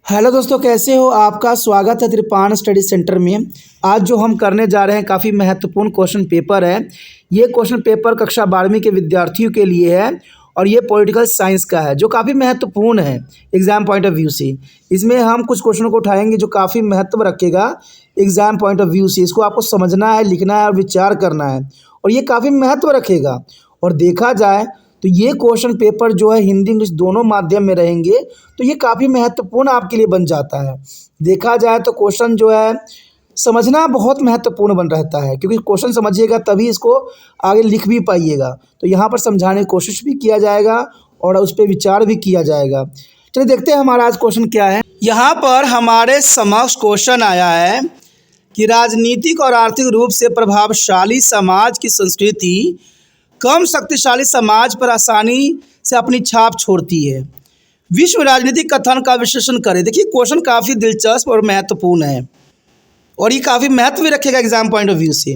Hello दोस्तों, कैसे हो? आपका स्वागत है त्रिपाण स्टडी सेंटर में। आज जो हम करने जा रहे हैं काफ़ी महत्वपूर्ण क्वेश्चन पेपर है। ये क्वेश्चन पेपर कक्षा 12वीं के विद्यार्थियों के लिए है और ये पॉलिटिकल साइंस का है जो काफ़ी महत्वपूर्ण है एग्ज़ाम पॉइंट ऑफ व्यू से। इसमें हम कुछ क्वेश्चनों को उठाएंगे जो काफ़ी महत्व रखेगा एग्ज़ाम पॉइंट ऑफ व्यू से। इसको आपको समझना है, लिखना है और विचार करना है और ये काफ़ी महत्व रखेगा। और देखा जाए तो ये क्वेश्चन पेपर जो है हिंदी इंग्लिश दोनों माध्यम में रहेंगे, तो ये काफ़ी महत्वपूर्ण आपके लिए बन जाता है। देखा जाए तो क्वेश्चन जो है समझना बहुत महत्वपूर्ण बन रहता है, क्योंकि क्वेश्चन समझिएगा तभी इसको आगे लिख भी पाइएगा। तो यहाँ पर समझाने की कोशिश भी किया जाएगा और उस पर विचार भी किया जाएगा। चलिए देखते हैं हमारा आज क्वेश्चन क्या है। यहाँ पर हमारे समक्ष क्वेश्चन आया है कि राजनीतिक और आर्थिक रूप से प्रभावशाली समाज की संस्कृति कम शक्तिशाली समाज पर आसानी से अपनी छाप छोड़ती है। विश्व राजनीतिक कथन का विश्लेषण करें। देखिए क्वेश्चन काफ़ी दिलचस्प और महत्वपूर्ण है और ये काफ़ी महत्व भी रखेगा एग्जाम पॉइंट ऑफ व्यू से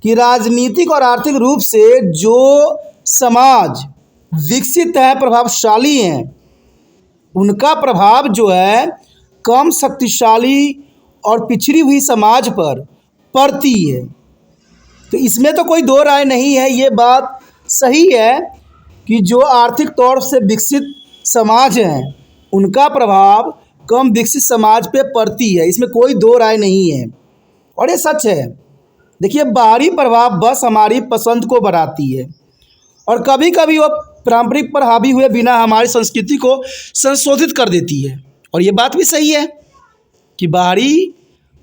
कि राजनीतिक और आर्थिक रूप से जो समाज विकसित है, प्रभावशाली हैं, उनका प्रभाव जो है कम शक्तिशाली और पिछड़ी हुई समाज पर पड़ती है। तो इसमें तो कोई दो राय नहीं है, ये बात सही है कि जो आर्थिक तौर से विकसित समाज हैं उनका प्रभाव कम विकसित समाज पे पड़ती है, इसमें कोई दो राय नहीं है और ये सच है। देखिए बाहरी प्रभाव बस हमारी पसंद को बढ़ाती है और कभी कभी वो पारंपरिक पर हावी हुए बिना हमारी संस्कृति को संशोधित कर देती है। और ये बात भी सही है कि बाहरी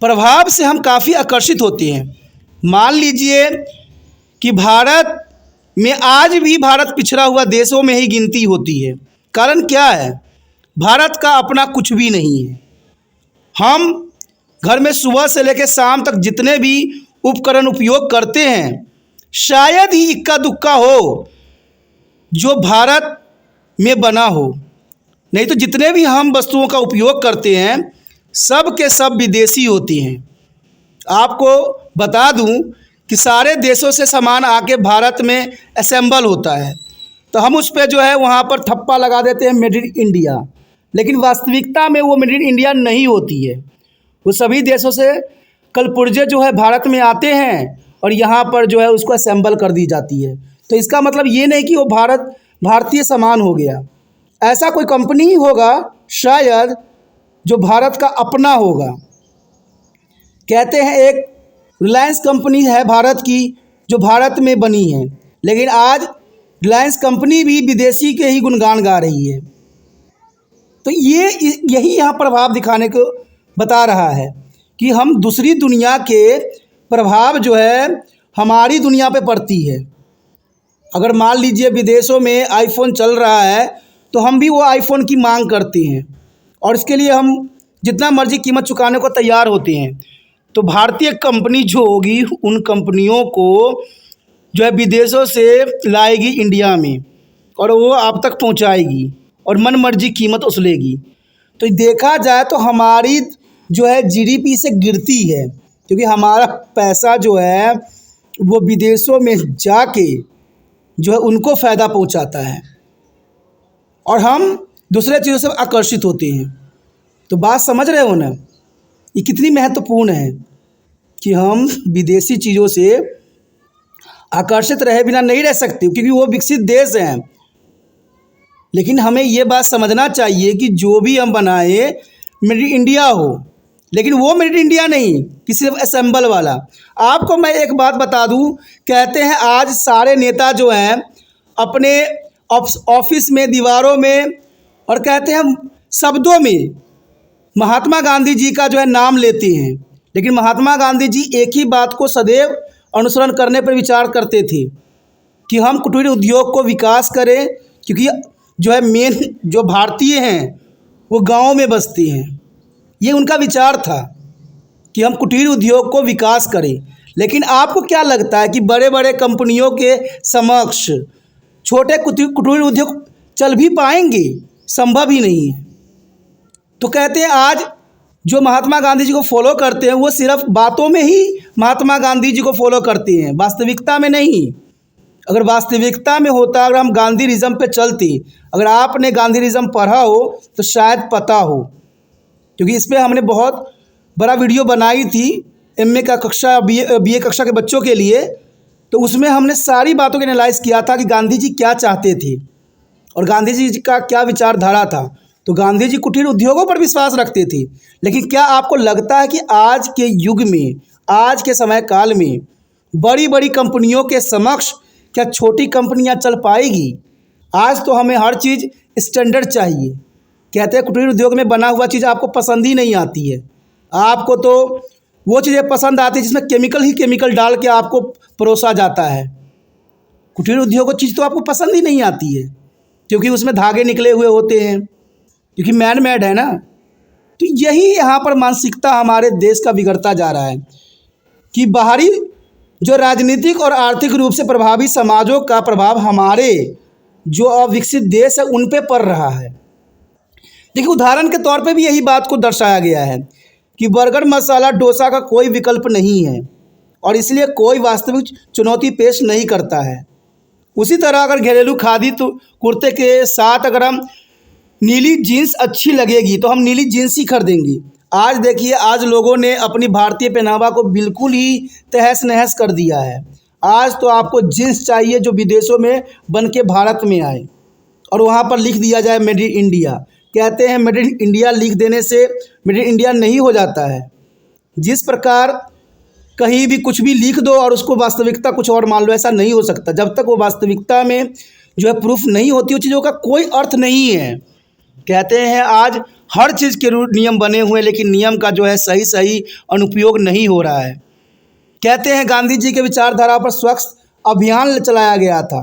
प्रभाव से हम काफ़ी आकर्षित होते हैं। मान लीजिए कि भारत में आज भी भारत पिछड़ा हुआ देशों में ही गिनती होती है। कारण क्या है? भारत का अपना कुछ भी नहीं है। हम घर में सुबह से लेकर शाम तक जितने भी उपकरण उपयोग करते हैं शायद ही इक्का दुक्का हो जो भारत में बना हो, नहीं तो जितने भी हम वस्तुओं का उपयोग करते हैं सब के सब विदेशी होती हैं। आपको बता दूं कि सारे देशों से सामान आके भारत में असेंबल होता है, तो हम उस पर जो है वहाँ पर ठप्पा लगा देते हैं मेड इन इंडिया, लेकिन वास्तविकता में वो मेड इन इंडिया नहीं होती है। वो सभी देशों से कलपुर्जे जो है भारत में आते हैं और यहाँ पर जो है उसको असेंबल कर दी जाती है। तो इसका मतलब ये नहीं कि वो भारतीय सामान हो गया। ऐसा कोई कंपनी ही होगा शायद जो भारत का अपना होगा। कहते हैं एक रिलायंस कंपनी है भारत की जो भारत में बनी है, लेकिन आज रिलायंस कंपनी भी विदेशी के ही गुणगान गा रही है। तो यही यहाँ प्रभाव दिखाने को बता रहा है कि हम दूसरी दुनिया के प्रभाव जो है हमारी दुनिया पे पड़ती है। अगर मान लीजिए विदेशों में आईफोन चल रहा है तो हम भी वो आईफोन की मांग करते हैं और इसके लिए हम जितना मर्जी कीमत चुकाने को तैयार होते हैं। तो भारतीय कंपनी जो होगी उन कंपनियों को जो है विदेशों से लाएगी इंडिया में और वो आप तक पहुंचाएगी और मन मर्जी कीमत वसूलेगी। तो देखा जाए तो हमारी जो है जीडीपी से गिरती है, क्योंकि हमारा पैसा जो है वो विदेशों में जाके जो है उनको फ़ायदा पहुंचाता है और हम दूसरे चीज़ों से आकर्षित होते हैं। तो बात समझ रहे हो ना, ये कितनी महत्वपूर्ण है कि हम विदेशी चीज़ों से आकर्षित रहे बिना नहीं रह सकते, क्योंकि वो विकसित देश हैं। लेकिन हमें ये बात समझना चाहिए कि जो भी हम बनाए मेड इन इंडिया हो, लेकिन वो मेड इन इंडिया नहीं कि सिर्फ असेंबल वाला। आपको मैं एक बात बता दूं, कहते हैं आज सारे नेता जो हैं अपने ऑफिस में, दीवारों में और कहते हैं शब्दों में महात्मा गांधी जी का जो है नाम लेते हैं, लेकिन महात्मा गांधी जी एक ही बात को सदैव अनुसरण करने पर विचार करते थे कि हम कुटीर उद्योग को विकास करें, क्योंकि जो है मेन जो भारतीय हैं वो गाँव में बसते हैं। ये उनका विचार था कि हम कुटीर उद्योग को विकास करें। लेकिन आपको क्या लगता है कि बड़े बड़े कंपनियों के समक्ष छोटे कुटीर उद्योग चल भी पाएंगे? संभव ही नहीं है। तो कहते हैं आज जो महात्मा गांधी जी को फॉलो करते हैं वो सिर्फ बातों में ही महात्मा गांधी जी को फॉलो करते हैं, वास्तविकता में नहीं। अगर वास्तविकता में होता, अगर हम गांधीरिज्म पे चलते, अगर आपने गांधीरिज्म पढ़ा हो तो शायद पता हो क्योंकि इस पर हमने बहुत बड़ा वीडियो बनाई थी एमए का कक्षा बीए कक्षा के बच्चों के लिए। तो उसमें हमने सारी बातों को एनालाइज किया था कि गांधी जी क्या चाहते थे और गांधी जी का क्या विचारधारा था। तो गांधी जी कुटीर उद्योगों पर विश्वास रखते थे, लेकिन क्या आपको लगता है कि आज के युग में, आज के समय काल में बड़ी बड़ी कंपनियों के समक्ष क्या छोटी कंपनियां चल पाएगी? आज तो हमें हर चीज़ स्टैंडर्ड चाहिए। कहते हैं कुटीर उद्योग में बना हुआ चीज़ आपको पसंद ही नहीं आती है। आपको तो वो चीज़ें पसंद आती है जिसमें केमिकल ही केमिकल डाल के आपको परोसा जाता है। कुटीर उद्योग चीज़ तो आपको पसंद ही नहीं आती है, क्योंकि उसमें धागे निकले हुए होते हैं, क्योंकि मैन मेड है ना। तो यही यहाँ पर मानसिकता हमारे देश का बिगड़ता जा रहा है कि बाहरी जो राजनीतिक और आर्थिक रूप से प्रभावी समाजों का प्रभाव हमारे जो अविकसित देश है उन पे पड़ रहा है। देखिए, उदाहरण के तौर पे भी यही बात को दर्शाया गया है कि बर्गर, मसाला, डोसा का कोई विकल्प नहीं है और इसलिए कोई वास्तविक चुनौती पेश नहीं करता है। उसी तरह अगर घरेलू खादी तो कुर्ते के साथ अगर हम नीली जीन्स अच्छी लगेगी तो हम नीली जीन्स ही खरीदेंगे। आज देखिए, आज लोगों ने अपनी भारतीय पहनावा को बिल्कुल ही तहस नहस कर दिया है। आज तो आपको जीन्स चाहिए जो विदेशों में बन के भारत में आए और वहाँ पर लिख दिया जाए मेड इन इंडिया। कहते हैं मेड इन इंडिया लिख देने से मेड इन इंडिया नहीं हो जाता है। जिस प्रकार कहीं भी कुछ भी लिख दो और उसको वास्तविकता कुछ और मान लो, ऐसा नहीं हो सकता। जब तक वो वास्तविकता में जो है प्रूफ नहीं होती, वो चीज़ों का कोई अर्थ नहीं है। कहते हैं आज हर चीज़ के नियम बने हुए हैं, लेकिन नियम का जो है सही अनुपयोग नहीं हो रहा है। कहते हैं गांधी जी के विचारधारा पर स्वच्छ अभियान चलाया गया था,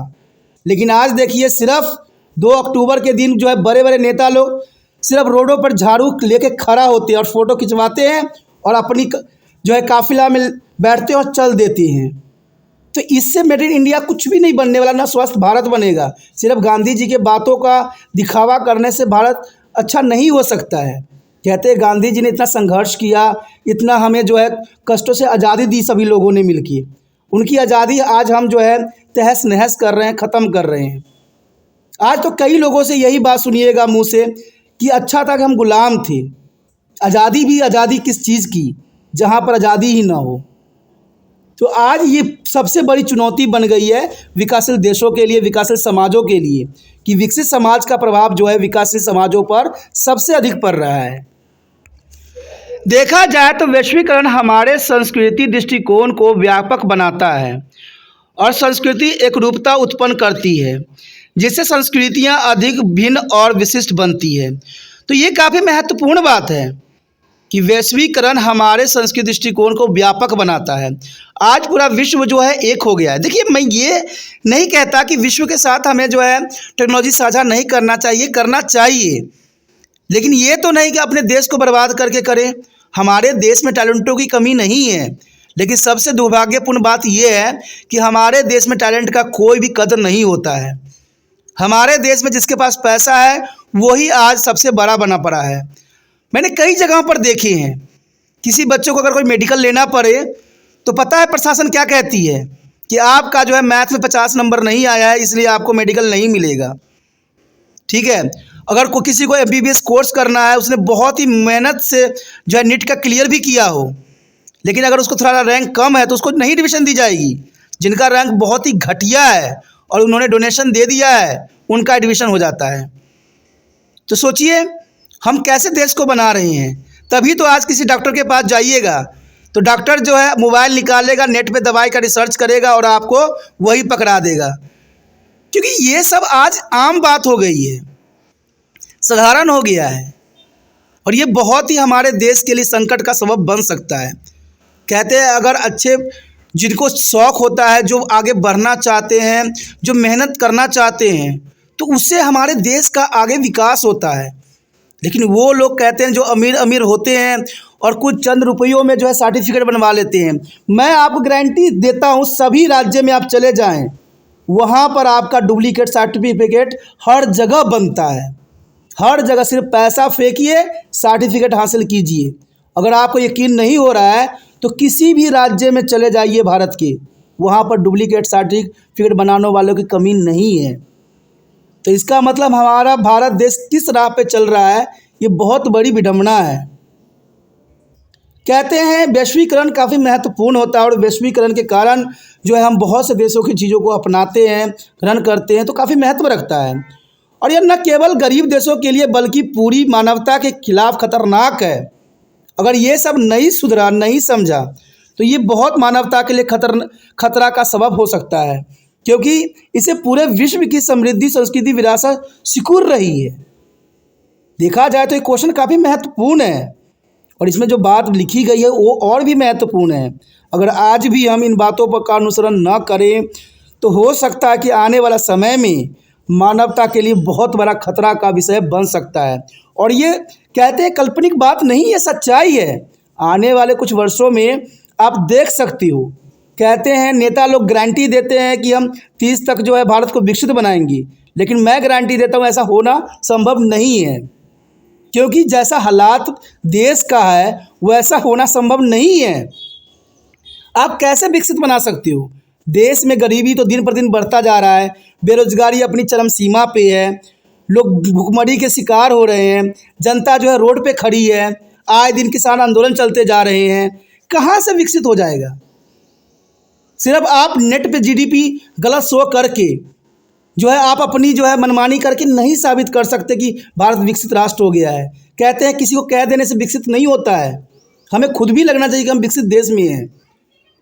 लेकिन आज देखिए सिर्फ 2 अक्टूबर के दिन जो है बड़े बड़े नेता लोग सिर्फ रोडों पर झाड़ू लेके खड़ा होते हैं और फ़ोटो खिंचवाते हैं और अपनी जो है काफिला में बैठते हैं और चल देते हैं। तो इससे मेड इन इंडिया कुछ भी नहीं बनने वाला, ना स्वस्थ भारत बनेगा। सिर्फ गांधी जी के बातों का दिखावा करने से भारत अच्छा नहीं हो सकता है। कहते हैं गांधी जी ने इतना संघर्ष किया, इतना हमें जो है कष्टों से आज़ादी दी सभी लोगों ने मिलके। उनकी आज़ादी आज हम जो है तहस नहस कर रहे हैं, ख़त्म कर रहे हैं। आज तो कई लोगों से यही बात सुनिएगा मुँह से कि अच्छा था कि हम गुलाम थे। आज़ादी भी आज़ादी किस चीज़ की जहाँ पर आज़ादी ही ना हो। तो आज ये सबसे बड़ी चुनौती बन गई है विकासशील देशों के लिए, विकासशील समाजों के लिए, कि विकसित समाज का प्रभाव जो है विकासशील समाजों पर सबसे अधिक पड़ रहा है। देखा जाए तो वैश्वीकरण हमारे संस्कृति दृष्टिकोण को व्यापक बनाता है और संस्कृति एकरूपता उत्पन्न करती है, जिससे संस्कृतियाँ अधिक भिन्न और विशिष्ट बनती है। तो ये काफ़ी महत्वपूर्ण बात है कि वैश्वीकरण हमारे संस्कृति दृष्टिकोण को व्यापक बनाता है। आज पूरा विश्व जो है एक हो गया है। देखिए, मैं ये नहीं कहता कि विश्व के साथ हमें जो है टेक्नोलॉजी साझा नहीं करना चाहिए, करना चाहिए, लेकिन ये तो नहीं कि अपने देश को बर्बाद करके करें। हमारे देश में टैलेंटों की कमी नहीं है, लेकिन सबसे दुर्भाग्यपूर्ण बात यह है कि हमारे देश में टैलेंट का कोई भी कदर नहीं होता है। हमारे देश में जिसके पास पैसा है वही आज सबसे बड़ा बना पड़ा है। मैंने कई जगहों पर देखे हैं, किसी बच्चों को अगर कोई मेडिकल लेना पड़े तो पता है प्रशासन क्या कहती है कि आपका जो है मैथ में 50 नंबर नहीं आया है, इसलिए आपको मेडिकल नहीं मिलेगा। ठीक है, अगर कोई किसी को एमबीबीएस कोर्स करना है, उसने बहुत ही मेहनत से जो है नीट का क्लियर भी किया हो, लेकिन अगर उसको थोड़ा रैंक कम है तो उसको नहीं एडमिशन दी जाएगी। जिनका रैंक बहुत ही घटिया है और उन्होंने डोनेशन दे दिया है, उनका एडमिशन हो जाता है। तो सोचिए हम कैसे देश को बना रहे हैं। तभी तो आज किसी डॉक्टर के पास जाइएगा तो डॉक्टर जो है मोबाइल निकालेगा, नेट पे दवाई का रिसर्च करेगा और आपको वही पकड़ा देगा, क्योंकि ये सब आज आम बात हो गई है, साधारण हो गया है और ये बहुत ही हमारे देश के लिए संकट का सबब बन सकता है। कहते हैं अगर अच्छे जिनको शौक़ होता है, जो आगे बढ़ना चाहते हैं, जो मेहनत करना चाहते हैं, तो उससे हमारे देश का आगे विकास होता है। लेकिन वो लोग कहते हैं जो अमीर अमीर होते हैं और कुछ चंद रुपयों में जो है सर्टिफिकेट बनवा लेते हैं। मैं आपको गारंटी देता हूँ, सभी राज्य में आप चले जाएं, वहाँ पर आपका डुप्लीकेट सर्टिफिकेट हर जगह बनता है। हर जगह सिर्फ पैसा फेंकिए, सर्टिफिकेट हासिल कीजिए। अगर आपको यकीन नहीं हो रहा है तो किसी भी राज्य में चले जाइए भारत के, वहाँ पर डुप्लीकेट सर्टिफिकेट बनाने वालों की कमी नहीं है। तो इसका मतलब हमारा भारत देश किस राह पे चल रहा है, ये बहुत बड़ी विडंबना है। कहते हैं वैश्वीकरण काफ़ी महत्वपूर्ण होता है और वैश्वीकरण के कारण जो है हम बहुत से देशों की चीज़ों को अपनाते हैं, ग्रहण करते हैं, तो काफ़ी महत्व रखता है। और यह न केवल गरीब देशों के लिए बल्कि पूरी मानवता के खिलाफ खतरनाक है। अगर ये सब नहीं सुधरा, नहीं समझा, तो ये बहुत मानवता के लिए खतरा का सबब हो सकता है, क्योंकि इसे पूरे विश्व की समृद्धि, संस्कृति, विरासत सिकुड़ रही है। देखा जाए तो ये क्वेश्चन काफ़ी महत्वपूर्ण है और इसमें जो बात लिखी गई है वो और भी महत्वपूर्ण है। अगर आज भी हम इन बातों पर का अनुसरण न करें तो हो सकता है कि आने वाला समय में मानवता के लिए बहुत बड़ा खतरा का विषय बन सकता है। और ये कहते हैं काल्पनिक बात नहीं, ये सच्चाई है। आने वाले कुछ वर्षों में आप देख सकती हो, कहते हैं नेता लोग गारंटी देते हैं कि हम 30 तक जो है भारत को विकसित बनाएंगे, लेकिन मैं गारंटी देता हूँ ऐसा होना संभव नहीं है, क्योंकि जैसा हालात देश का है वैसा होना संभव नहीं है। आप कैसे विकसित बना सकते हो? देश में गरीबी तो दिन पर दिन बढ़ता जा रहा है, बेरोजगारी अपनी चरम सीमा पे है, लोग भुखमरी के शिकार हो रहे हैं, जनता जो है रोड पे खड़ी है, आए दिन किसान आंदोलन चलते जा रहे हैं। कहाँ से विकसित हो जाएगा? सिर्फ आप नेट पे जीडीपी गलत शो करके जो है आप अपनी जो है मनमानी करके नहीं साबित कर सकते कि भारत विकसित राष्ट्र हो गया है। कहते हैं किसी को कह देने से विकसित नहीं होता है, हमें खुद भी लगना चाहिए कि हम विकसित देश में हैं,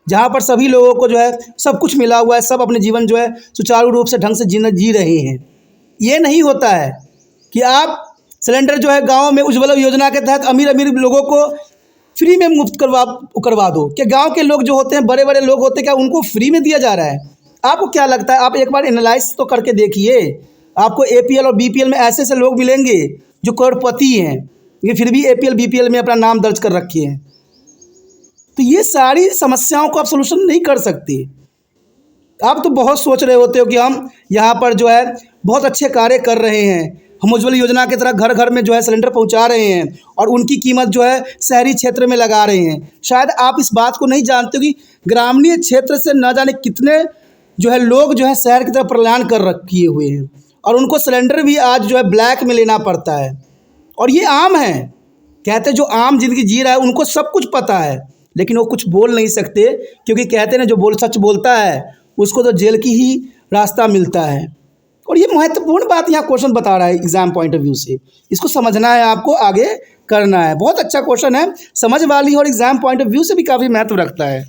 जहाँ पर सभी लोगों को जो है सब कुछ मिला हुआ है, सब अपने जीवन जो है सुचारू रूप से ढंग से जी रहे हैं। ये नहीं होता है कि आप सिलेंडर जो है गाँव में उज्ज्वला योजना के तहत अमीर अमीर लोगों को फ्री में मुफ्त करवा दो। क्या गाँव के लोग जो होते हैं, बड़े बड़े लोग होते हैं, क्या उनको फ्री में दिया जा रहा है? आपको क्या लगता है? आप एक बार एनालाइज तो करके देखिए। आपको एपीएल और बीपीएल में ऐसे ऐसे लोग मिलेंगे जो करोड़पति हैं, ये फिर भी एपीएल बीपीएल में अपना नाम दर्ज कर रखे हैं। तो ये सारी समस्याओं को आप सोल्यूशन नहीं कर सकते। आप तो बहुत सोच रहे होते हो कि हम यहाँ पर जो है बहुत अच्छे कार्य कर रहे हैं, हम उज्ज्वला योजना की तरह घर घर में जो है सिलेंडर पहुँचा रहे हैं और उनकी कीमत जो है शहरी क्षेत्र में लगा रहे हैं। शायद आप इस बात को नहीं जानते कि ग्रामीण क्षेत्र से न जाने कितने जो है लोग जो है शहर की तरफ पलायन कर किए हुए हैं और उनको सिलेंडर भी आज जो है ब्लैक में लेना पड़ता है। और ये आम है। कहते जो आम जिंदगी जी रहा है उनको सब कुछ पता है, लेकिन वो कुछ बोल नहीं सकते, क्योंकि कहते हैं जो सच बोलता है उसको तो जेल की ही रास्ता मिलता है। और ये महत्वपूर्ण बात यहाँ क्वेश्चन बता रहा है एग्जाम पॉइंट ऑफ व्यू से। इसको समझना है, आपको आगे करना है। बहुत अच्छा क्वेश्चन है, समझ वाली और एग्जाम पॉइंट ऑफ व्यू से भी काफ़ी महत्व रखता है।